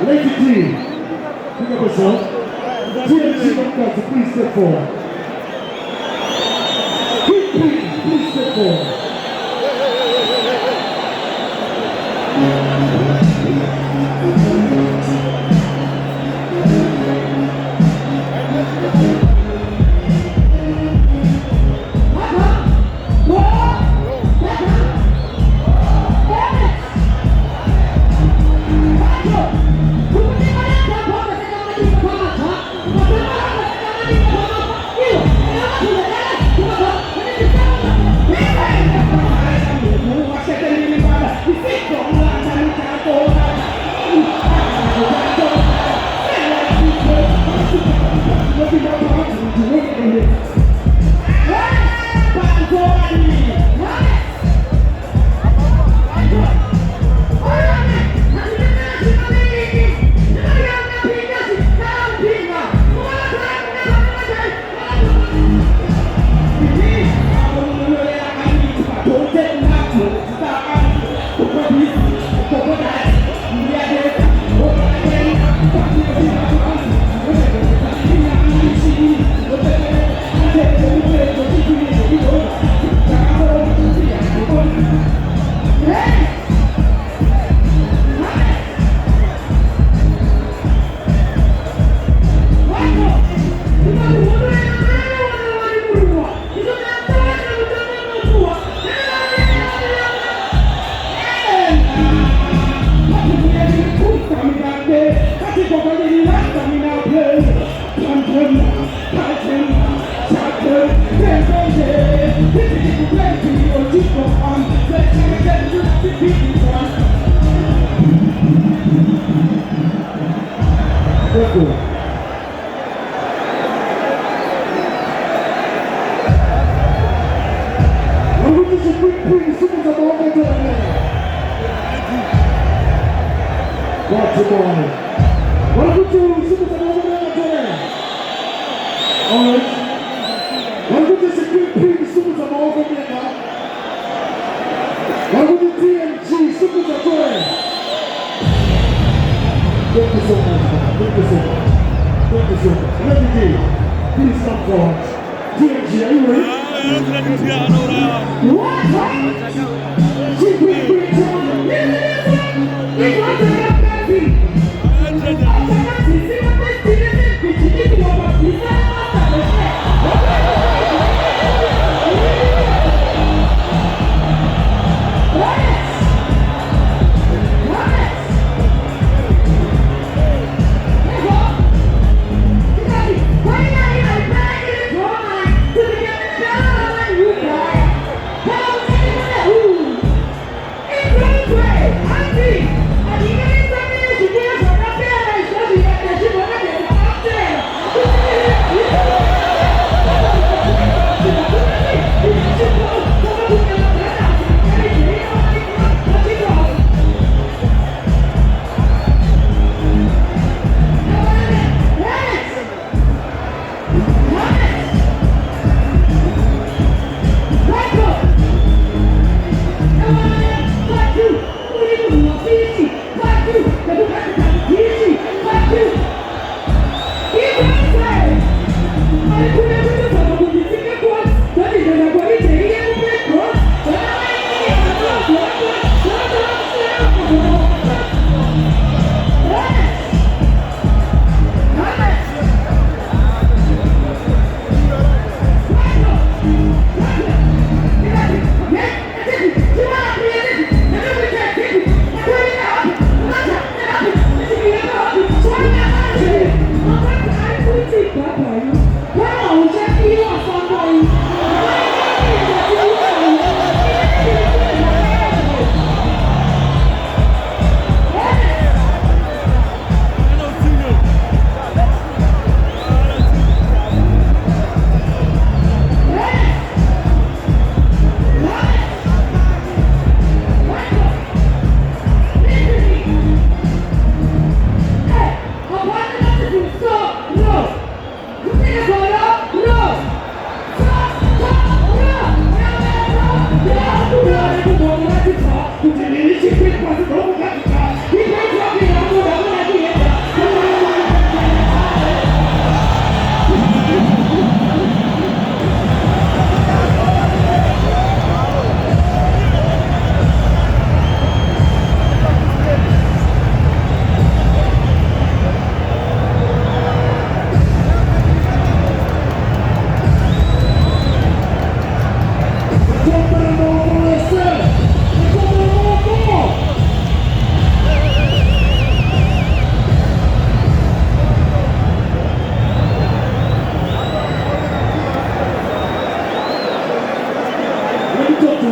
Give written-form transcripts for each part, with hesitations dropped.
Lady Dee, pick up yourself. TNG Khamkadzi, please step forward. Please step forward. Lady Dee, please come forward. TNG, are you ready?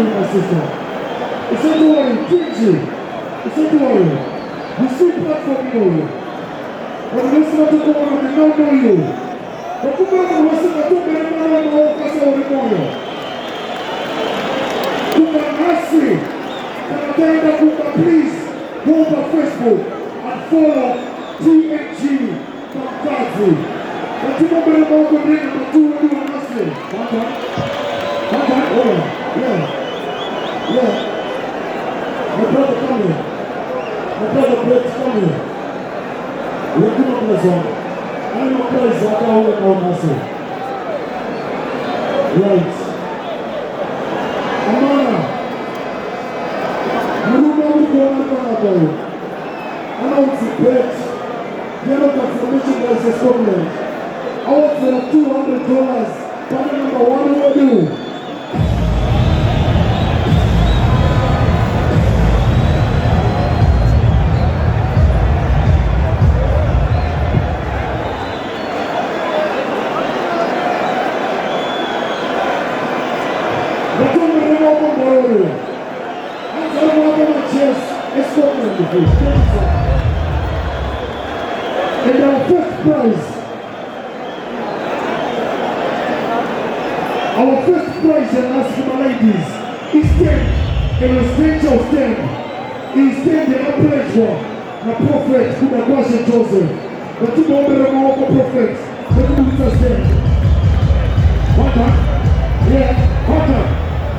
you, my sister. It's not worry, TNG. It's not worry. You see platform know you. But the listener to come on, they don't know you. But come on, the listener to come on, they don't know you. Come on, mercy. Can I tell you that, please go to Facebook and follow TNG Khamkadzi. But you don't better go to the name of two and you are mercy. Hold on. Yeah. My brother come here. My brother Blake's come here. We're going to play song. I know place I can't hold it out myself. Right. Amana. You don't know what's going on about you. I know it's a bet. You know confirmation that is a government. I want for $200. But number one, what do you do? And our first prize in asking my ladies is 10. In a stage of 10 is 10 the unmatched one. The prophet who the question Joseph. But you don't better know the prophet. But you will just say Hunter?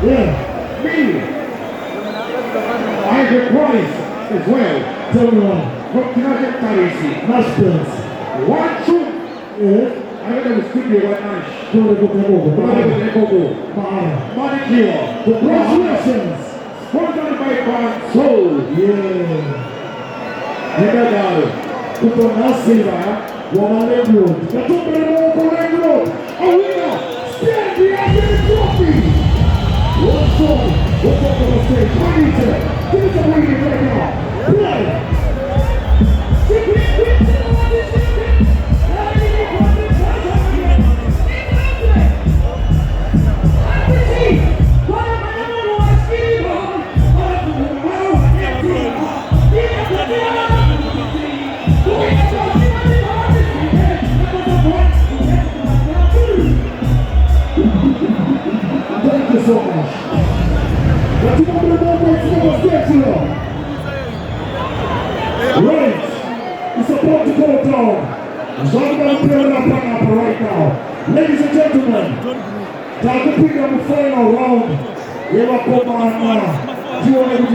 Yeah. Me. I get prize as well. Tell me one. What can I get prize? Nationals. 1, 2. Yeah. I got to speak here right now. Manicure. Congratulations. Sponsored by Soul. Yeah. You got it. Put on that silver. Woman leg road. The two better walk on leg road. A winner. Stand behind the trophy. One song. What's up on the stage? Monitor. Give us a waiting right now. Play. Thank you so much. But you want to know what's going to get to you? Right. It's about to go down. Zimdancehall Cup right now. Ladies and gentlemen, time to pick up the final round. Here I come on now.